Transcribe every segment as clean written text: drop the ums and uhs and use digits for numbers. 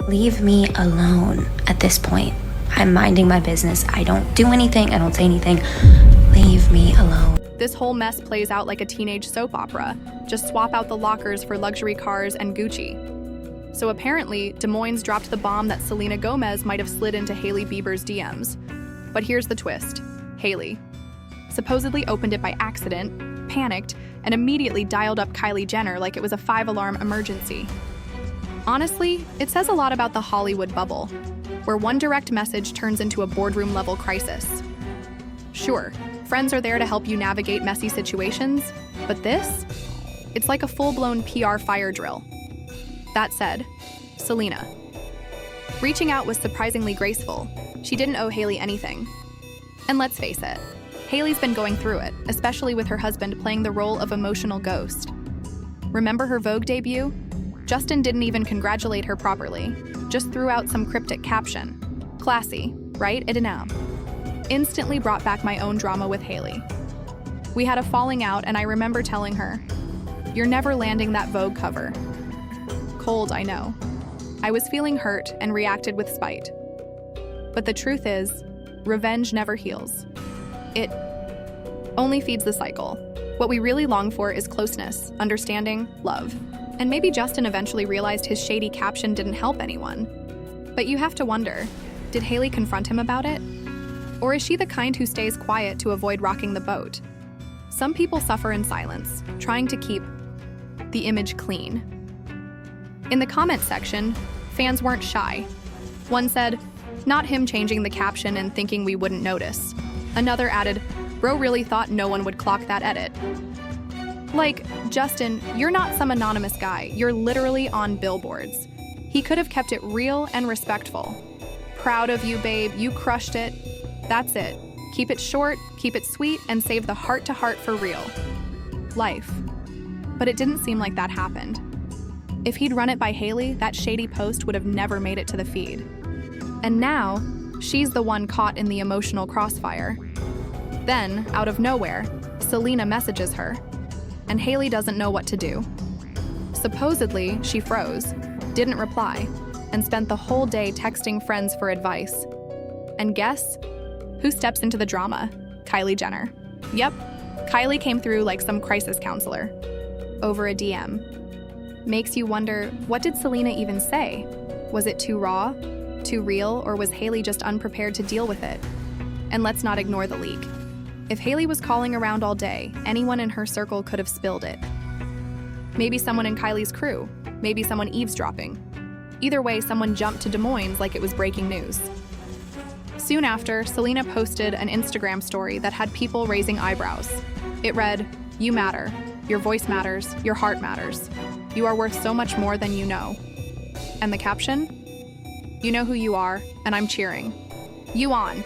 Leave me alone at this point. I'm minding my business. I don't do anything. I don't say anything. Leave me alone. This whole mess plays out like a teenage soap opera. Just swap out the lockers for luxury cars and Gucci. So apparently, Des Moines dropped the bomb that Selena Gomez might have slid into Hailey Bieber's DMs. But here's the twist. Hailey supposedly opened it by accident, panicked, and immediately dialed up Kylie Jenner like it was a 5-alarm emergency. Honestly, it says a lot about the Hollywood bubble, where one direct message turns into a boardroom-level crisis. Sure, friends are there to help you navigate messy situations, but this? It's like a full-blown PR fire drill. That said, Selena. Reaching out was surprisingly graceful. She didn't owe Hailey anything. And let's face it, Hailey's been going through it, especially with her husband playing the role of emotional ghost. Remember her Vogue debut? Justin didn't even congratulate her properly, just threw out some cryptic caption. Classy, right, Edina? Instantly brought back my own drama with Hailey. We had a falling out and I remember telling her, "You're never landing that Vogue cover." Cold, I know. I was feeling hurt and reacted with spite. But the truth is, revenge never heals. It only feeds the cycle. What we really long for is closeness, understanding, love. And maybe Justin eventually realized his shady caption didn't help anyone. But you have to wonder, did Hailey confront him about it? Or is she the kind who stays quiet to avoid rocking the boat? Some people suffer in silence, trying to keep the image clean. In the comment section, fans weren't shy. One said, "Not him changing the caption and thinking we wouldn't notice." Another added, "Bro really thought no one would clock that edit." Like, Justin, you're not some anonymous guy. You're literally on billboards. He could have kept it real and respectful. Proud of you, babe. You crushed it. That's it. Keep it short, keep it sweet, and save the heart-to-heart for real. Life. But it didn't seem like that happened. If he'd run it by Hailey, that shady post would have never made it to the feed. And now, she's the one caught in the emotional crossfire. Then, out of nowhere, Selena messages her, and Hailey doesn't know what to do. Supposedly, she froze, didn't reply, and spent the whole day texting friends for advice. And guess who steps into the drama? Kylie Jenner. Yep, Kylie came through like some crisis counselor. Over a DM. Makes you wonder, what did Selena even say? Was it too raw, too real, or was Hailey just unprepared to deal with it? And let's not ignore the leak. If Hailey was calling around all day, anyone in her circle could have spilled it. Maybe someone in Kylie's crew, maybe someone eavesdropping. Either way, someone jumped to Des Moines like it was breaking news. Soon after, Selena posted an Instagram story that had people raising eyebrows. It read, "You matter. Your voice matters. Your heart matters. You are worth so much more than you know." And the caption? "You know who you are, and I'm cheering. You on."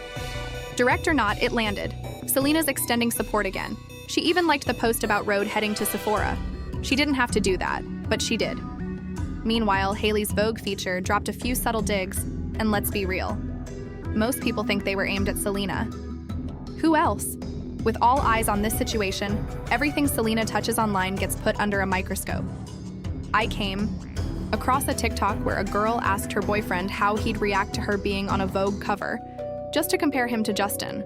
Direct or not, it landed. Selena's extending support again. She even liked the post about Rhode heading to Sephora. She didn't have to do that, but she did. Meanwhile, Hailey's Vogue feature dropped a few subtle digs, and let's be real. Most people think they were aimed at Selena. Who else? With all eyes on this situation, everything Selena touches online gets put under a microscope. I came across a TikTok where a girl asked her boyfriend how he'd react to her being on a Vogue cover, just to compare him to Justin.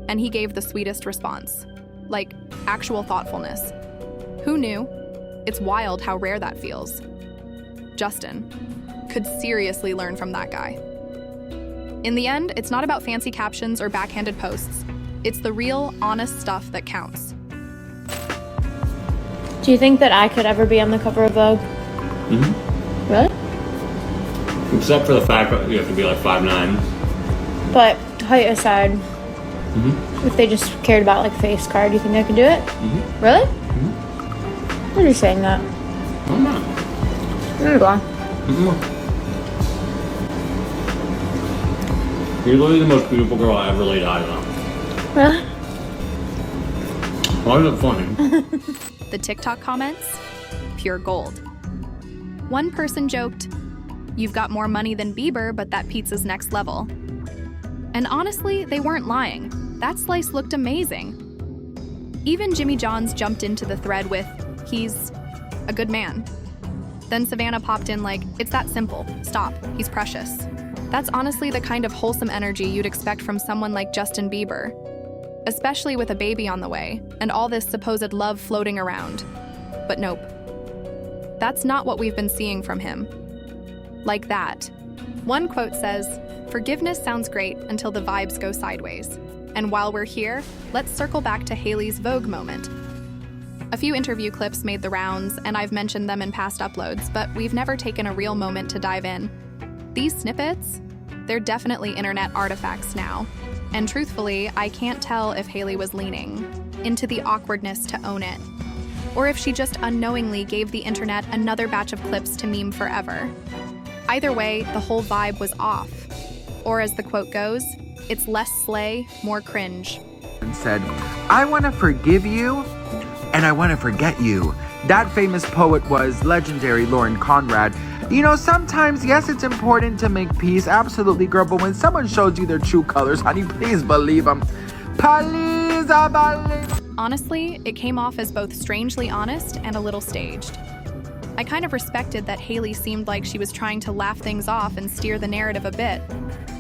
And he gave the sweetest response. Like, actual thoughtfulness. Who knew? It's wild how rare that feels. Justin could seriously learn from that guy. In the end, it's not about fancy captions or backhanded posts. It's the real, honest stuff that counts. Do you think that I could ever be on the cover of Vogue? Mm-hmm. Really? Except for the fact that you have to be like 5'9". But height aside, Mm-hmm. if they just cared about like face card, do you think I could do it? Mm-hmm. Really? Mm-hmm. Why are you saying that? I'm not. There you go. Mm-hmm. You're literally the most beautiful girl I ever laid eyes on. Really? Why is it funny? The TikTok comments? Pure gold. One person joked, "You've got more money than Bieber, but that pizza's next level." And honestly, they weren't lying. That slice looked amazing. Even Jimmy Johns jumped into the thread with, "He's a good man." Then Savannah popped in like, "It's that simple. Stop. He's precious." That's honestly the kind of wholesome energy you'd expect from someone like Justin Bieber, especially with a baby on the way and all this supposed love floating around. But nope. That's not what we've been seeing from him. Like that. One quote says, "Forgiveness sounds great until the vibes go sideways." And while we're here, let's circle back to Hailey's Vogue moment. A few interview clips made the rounds, and I've mentioned them in past uploads, but we've never taken a real moment to dive in. These snippets, they're definitely internet artifacts now. And truthfully, I can't tell if Hailey was leaning into the awkwardness to own it, or if she just unknowingly gave the internet another batch of clips to meme forever. Either way, the whole vibe was off. Or as the quote goes, it's less slay, more cringe. And said, "I want to forgive you, and I want to forget you." That famous poet was legendary Lauren Conrad. You know, sometimes, yes, it's important to make peace. Absolutely, girl. But when someone shows you their true colors, honey, please believe them. Please believe. Honestly, it came off as both strangely honest and a little staged. I kind of respected that Hailey seemed like she was trying to laugh things off and steer the narrative a bit.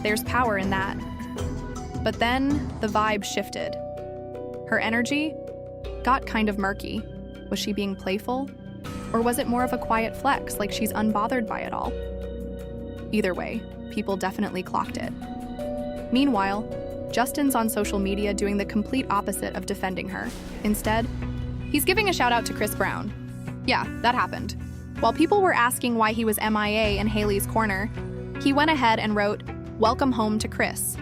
There's power in that. But then the vibe shifted. Her energy got kind of murky. Was she being playful? Or was it more of a quiet flex, like she's unbothered by it all? Either way, people definitely clocked it. Meanwhile, Justin's on social media doing the complete opposite of defending her. Instead, he's giving a shout out to Chris Brown. Yeah, that happened. While people were asking why he was MIA in Hailey's corner, he went ahead and wrote, "Welcome home to Chris."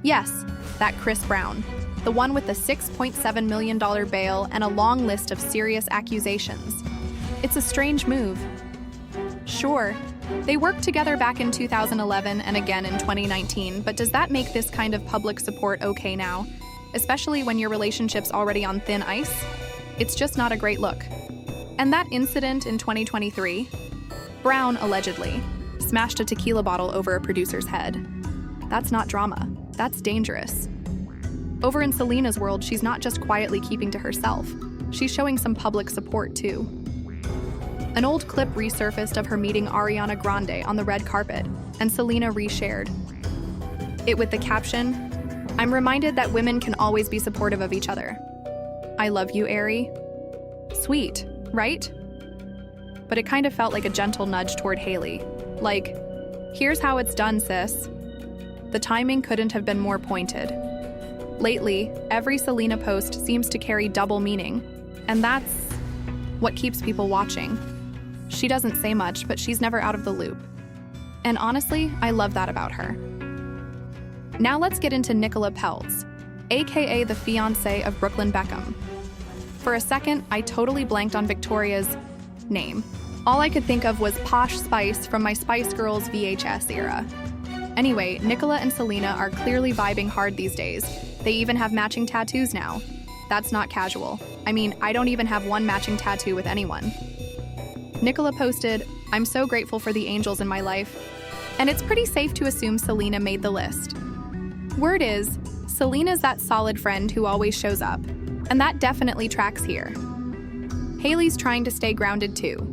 Yes, that Chris Brown, the one with the $6.7 million bail and a long list of serious accusations. It's a strange move. Sure, they worked together back in 2011 and again in 2019, but does that make this kind of public support okay now? Especially when your relationship's already on thin ice? It's just not a great look. And that incident in 2023, Brown allegedly smashed a tequila bottle over a producer's head. That's not drama, that's dangerous. Over in Selena's world, she's not just quietly keeping to herself, she's showing some public support too. An old clip resurfaced of her meeting Ariana Grande on the red carpet, and Selena reshared it with the caption, "I'm reminded that women can always be supportive of each other. I love you, Ari." Sweet, right? But it kind of felt like a gentle nudge toward Hailey. Like, here's how it's done, sis. The timing couldn't have been more pointed. Lately, every Selena post seems to carry double meaning, and that's what keeps people watching. She doesn't say much, but she's never out of the loop. And honestly, I love that about her. Now let's get into Nicola Peltz, aka the fiancé of Brooklyn Beckham. For a second, I totally blanked on Victoria's name. All I could think of was Posh Spice from my Spice Girls VHS era. Anyway, Nicola and Selena are clearly vibing hard these days. They even have matching tattoos now. That's not casual. I mean, I don't even have one matching tattoo with anyone. Nicola posted, "I'm so grateful for the angels in my life," and it's pretty safe to assume Selena made the list. Word is, Selena's that solid friend who always shows up, and that definitely tracks here. Hailey's trying to stay grounded too.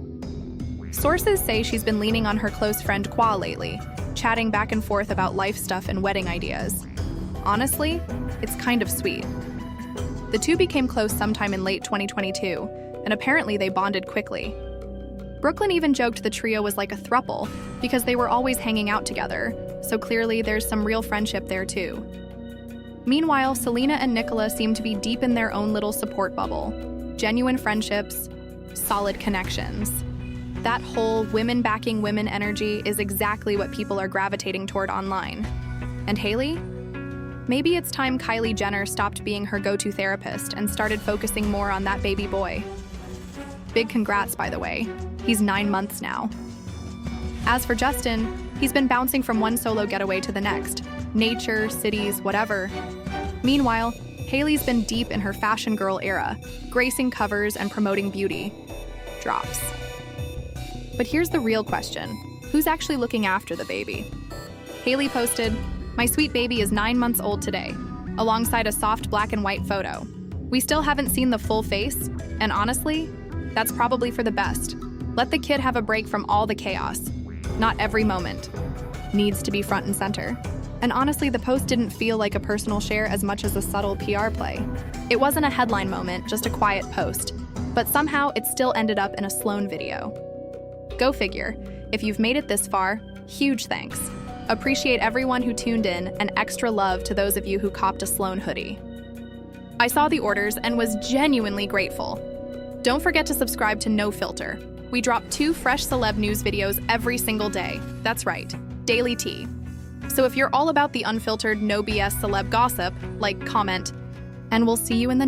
Sources say she's been leaning on her close friend Kwa lately, chatting back and forth about life stuff and wedding ideas. Honestly, it's kind of sweet. The two became close sometime in late 2022, and apparently they bonded quickly. Brooklyn even joked the trio was like a throuple because they were always hanging out together, so clearly there's some real friendship there too. Meanwhile, Selena and Nicola seem to be deep in their own little support bubble. Genuine friendships, solid connections. That whole women backing women energy is exactly what people are gravitating toward online. And Hailey? Maybe it's time Kylie Jenner stopped being her go-to therapist and started focusing more on that baby boy. Big congrats, by the way. He's 9 months now. As for Justin, he's been bouncing from one solo getaway to the next. Nature, cities, whatever. Meanwhile, Hailey's been deep in her fashion girl era, gracing covers and promoting beauty. Drops. But here's the real question. Who's actually looking after the baby? Hailey posted, "My sweet baby is 9 months old today," alongside a soft black and white photo. We still haven't seen the full face, and honestly, that's probably for the best. Let the kid have a break from all the chaos. Not every moment needs to be front and center. And honestly, the post didn't feel like a personal share as much as a subtle PR play. It wasn't a headline moment, just a quiet post. But somehow it still ended up in a Sloan video. Go figure. If you've made it this far, huge thanks. Appreciate everyone who tuned in, and extra love to those of you who copped a Sloan hoodie. I saw the orders and was genuinely grateful. Don't forget to subscribe to No Filter. We drop 2 fresh celeb news videos every single day. That's right, daily tea. So if you're all about the unfiltered, no BS celeb gossip, like, comment, and we'll see you in the next